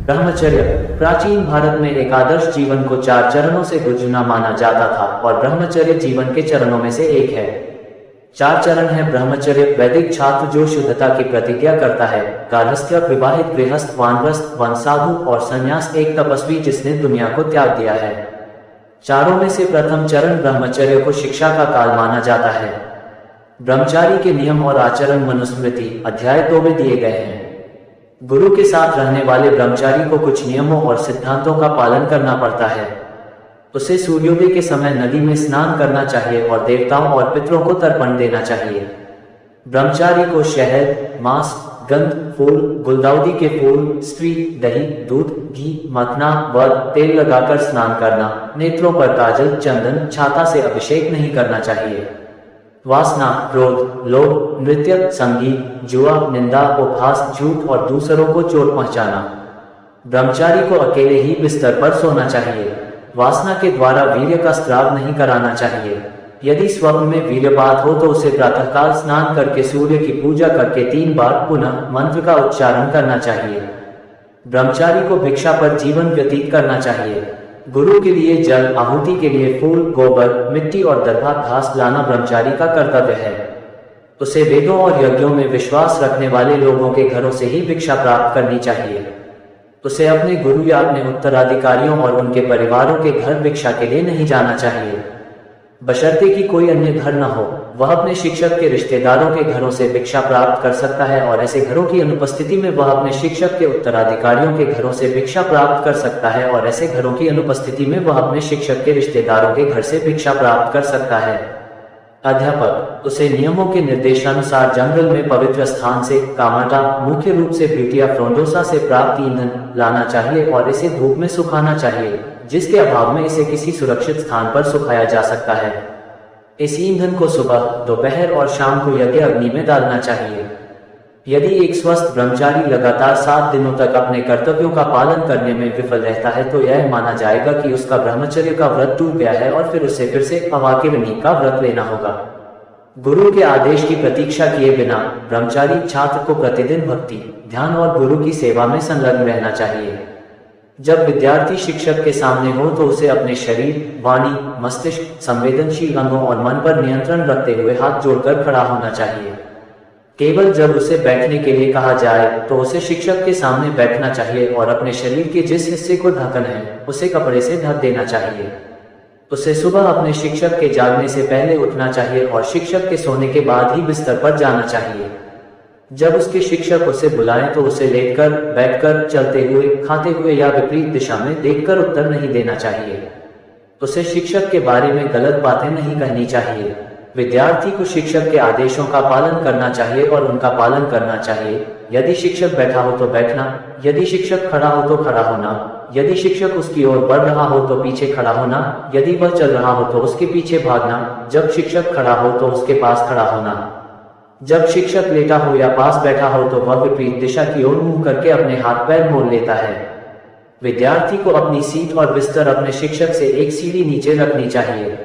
ब्रह्मचर्य प्राचीन भारत में एक आदर्श जीवन को 4 चरणों से गुजरना माना जाता था और ब्रह्मचर्य जीवन के चरणों में से एक है। 4 चरण है ब्रह्मचर्य। वैदिक छात्र जो शुद्धता की प्रतिज्ञा करता है, गार्हस्थ्य विवाहित, गृहस्थ, वानप्रस्थ, वन साधु और संन्यास एक तपस्वी जिसने दुनिया को त्याग दिया है। चारों में से प्रथम चरण ब्रह्मचर्य को शिक्षा का काल माना जाता है। ब्रह्मचारी के नियम और आचरण मनुस्मृति अध्याय 2 में दिए गए हैं। गुरु के साथ रहने वाले ब्रह्मचारी को कुछ नियमों और सिद्धांतों का पालन करना पड़ता है। उसे सूर्योदय के समय नदी में स्नान करना चाहिए और देवताओं और पितरों को तर्पण देना चाहिए। ब्रह्मचारी को शहद, मांस, गंध, फूल, गुलदाउदी के फूल, स्त्री, दही, दूध, घी, मखना व तेल लगाकर स्नान करना, नेत्रों पर काजल, चंदन, छाता से अभिषेक नहीं करना चाहिए। वासना, क्रोध, लोभ, नृत्य, संगीत, जुआ, निंदा, उपहास, झूठ और दूसरों को चोट पहुंचाना। ब्रह्मचारी को अकेले ही बिस्तर पर सोना चाहिए। वासना के द्वारा वीर्य का स्राव नहीं कराना चाहिए। यदि स्वप्न में वीर्यपात हो तो उसे प्रातःकाल स्नान करके सूर्य की पूजा करके 3 बार पुनः मंत्र का उच्चारण करना चाहिए। ब्रह्मचारी को भिक्षा पर जीवन व्यतीत करना चाहिए। गुरु के लिए जल, आहुति के लिए फूल, गोबर, मिट्टी और दरभा घास लाना ब्रह्मचारी का कर्तव्य है। उसे वेदों और यज्ञों में विश्वास रखने वाले लोगों के घरों से ही भिक्षा प्राप्त करनी चाहिए। उसे अपने गुरु या अपने उत्तराधिकारियों और उनके परिवारों के घर भिक्षा के लिए नहीं जाना चाहिए, बशर्ते कि कोई अन्य घर न हो। वह अपने शिक्षक के रिश्तेदारों के घरों से भिक्षा प्राप्त कर सकता है और ऐसे घरों की अनुपस्थिति में वह अपने शिक्षक के उत्तराधिकारियों के घरों से भिक्षा प्राप्त कर सकता है और ऐसे घरों की अनुपस्थिति में वह अपने शिक्षक के रिश्तेदारों के घर से भिक्षा प्राप्त कर सकता है। अध्यापक उसे नियमों के निर्देशानुसार जंगल में पवित्र स्थान से कामाटा, मुख्य रूप से ब्यूटिया फ्रोंडोसा से प्राप्त ईंधन लाना चाहिए और इसे धूप में सुखाना चाहिए, जिसके अभाव में इसे किसी सुरक्षित स्थान पर सुखाया जा सकता है। इस ईंधन को सुबह, दोपहर और शाम को यज्ञ अग्नि में डालना चाहिए। यदि एक स्वस्थ ब्रह्मचारी लगातार 7 दिनों तक अपने कर्तव्यों का पालन करने में विफल रहता है तो यह माना जाएगा कि उसका ब्रह्मचर्य का व्रत टूट गया है और फिर उसे फिर से अवाकिरणी का व्रत लेना होगा। गुरु के आदेश की प्रतीक्षा किए बिना ब्रह्मचारी छात्र को प्रतिदिन भक्ति, ध्यान और गुरु की सेवा में संलग्न रहना चाहिए। जब विद्यार्थी शिक्षक के सामने हो तो उसे अपने शरीर, वाणी, मस्तिष्क, संवेदनशील अंगों और मन पर नियंत्रण रखते हुए हाथ जोड़कर खड़ा होना चाहिए। केवल जब उसे बैठने के लिए कहा जाए तो उसे शिक्षक के सामने बैठना चाहिए और अपने शरीर के जिस हिस्से को ढकन है उसे कपड़े से ढक देना चाहिए। उसे सुबह अपने शिक्षक के जागने से पहले उठना चाहिए और शिक्षक के सोने के बाद ही बिस्तर पर जाना चाहिए। जब उसके शिक्षक उसे बुलाएं तो उसे लेटकर, बैठकर, चलते हुए, खाते हुए या विपरीत दिशा में देखकर उत्तर नहीं देना चाहिए। उसे शिक्षक के बारे में गलत बातें नहीं कहनी चाहिए। विद्यार्थी को शिक्षक के आदेशों का पालन करना चाहिए और उनका पालन करना चाहिए। यदि शिक्षक बैठा हो तो बैठना, यदि शिक्षक खड़ा हो तो खड़ा होना, यदि शिक्षक उसकी ओर बढ़ रहा हो तो पीछे खड़ा होना, यदि वह चल रहा हो तो उसके पीछे भागना, जब शिक्षक खड़ा हो तो उसके पास खड़ा होना, जब शिक्षक लेटा हो या पास बैठा हो तो वह विपरीत दिशा की ओर मुंह करके अपने हाथ पैर मोड़ लेता है। विद्यार्थी को अपनी सीट और बिस्तर अपने शिक्षक से 1 सीढ़ी नीचे रखनी चाहिए।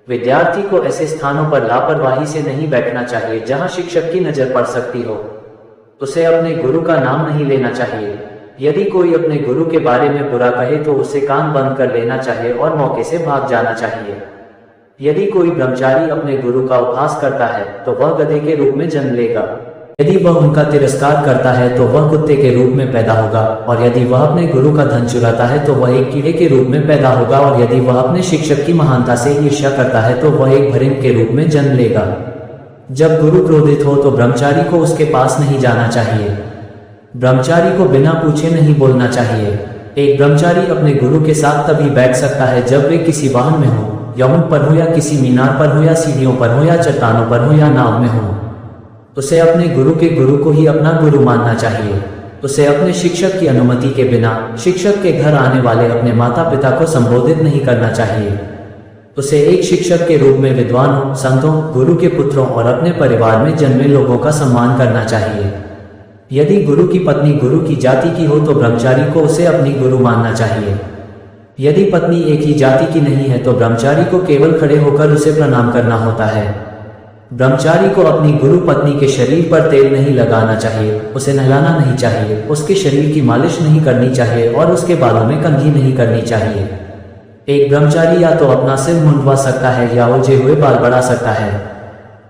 विद्यार्थी को ऐसे स्थानों पर लापरवाही से नहीं बैठना चाहिए जहां शिक्षक की नजर पड़ सकती हो। उसे अपने गुरु का नाम नहीं लेना चाहिए। यदि कोई अपने गुरु के बारे में बुरा कहे तो उसे कान बंद कर लेना चाहिए और मौके से भाग जाना चाहिए। यदि कोई ब्रह्मचारी अपने गुरु का उपहास करता है तो वह गधे के रूप में जन्म लेगा। यदि वह उनका तिरस्कार करता है तो वह कुत्ते के रूप में पैदा होगा और यदि वह अपने गुरु का धन चुराता है तो वह एक कीड़े के रूप में पैदा होगा और यदि वह अपने शिक्षक की महानता से ईर्ष्या करता है तो वह एक भरिंड के रूप में जन्म लेगा। जब गुरु क्रोधित हो तो ब्रह्मचारी को उसके पास नहीं जाना चाहिए। ब्रह्मचारी को बिना पूछे नहीं बोलना चाहिए। एक ब्रह्मचारी अपने गुरु के साथ तभी बैठ सकता है जब वे किसी वाहन में हो, यमुन पर हो या किसी मीनार पर हो या सीढ़ियों पर हो या चट्टानों पर हो या नाव में हो। उसे अपने गुरु के गुरु को ही अपना गुरु मानना चाहिए। उसे अपने शिक्षक की अनुमति के बिना शिक्षक के घर आने वाले अपने माता पिता को संबोधित नहीं करना चाहिए। उसे एक शिक्षक के रूप में विद्वानों, संतों, गुरु के पुत्रों और अपने परिवार में जन्मे लोगों का सम्मान करना चाहिए। यदि गुरु की पत्नी गुरु की जाति की हो तो ब्रह्मचारी को उसे अपनी गुरु मानना चाहिए। यदि पत्नी एक ही जाति की नहीं है तो ब्रह्मचारी को केवल खड़े होकर उसे प्रणाम करना होता है। ब्रह्मचारी को अपनी गुरु पत्नी के शरीर पर तेल नहीं लगाना चाहिए, उसे नहलाना नहीं चाहिए, उसके शरीर की मालिश नहीं करनी चाहिए और उसके बालों में कंघी नहीं करनी चाहिए। एक ब्रह्मचारी या तो अपना सिर मुंडवा सकता है या उलझे हुए बाल बढ़ा सकता है।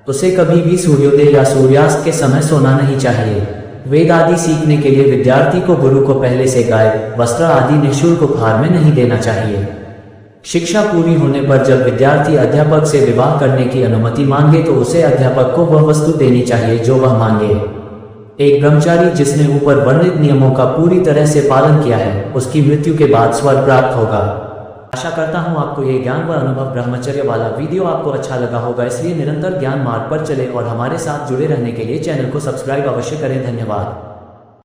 उसे कभी भी सूर्योदय या सूर्यास्त के समय सोना नहीं चाहिए। वेद आदि सीखने के लिए विद्यार्थी को गुरु को पहले से गाय, वस्त्र आदि निःशुल्क उपहार में नहीं देना चाहिए। शिक्षा पूरी होने पर जब विद्यार्थी अध्यापक से विवाह करने की अनुमति मांगे तो उसे अध्यापक को वह वस्तु देनी चाहिए जो वह मांगे। एक ब्रह्मचारी जिसने ऊपर वर्णित नियमों का पूरी तरह से पालन किया है, उसकी मृत्यु के बाद स्वर्ग प्राप्त होगा। आशा करता हूँ आपको ये ज्ञान व अनुभव ब्रह्मचर्य वाला वीडियो आपको अच्छा लगा होगा। इसलिए निरंतर ज्ञान मार्ग पर चले और हमारे साथ जुड़े रहने के लिए चैनल को सब्सक्राइब अवश्य करें। धन्यवाद।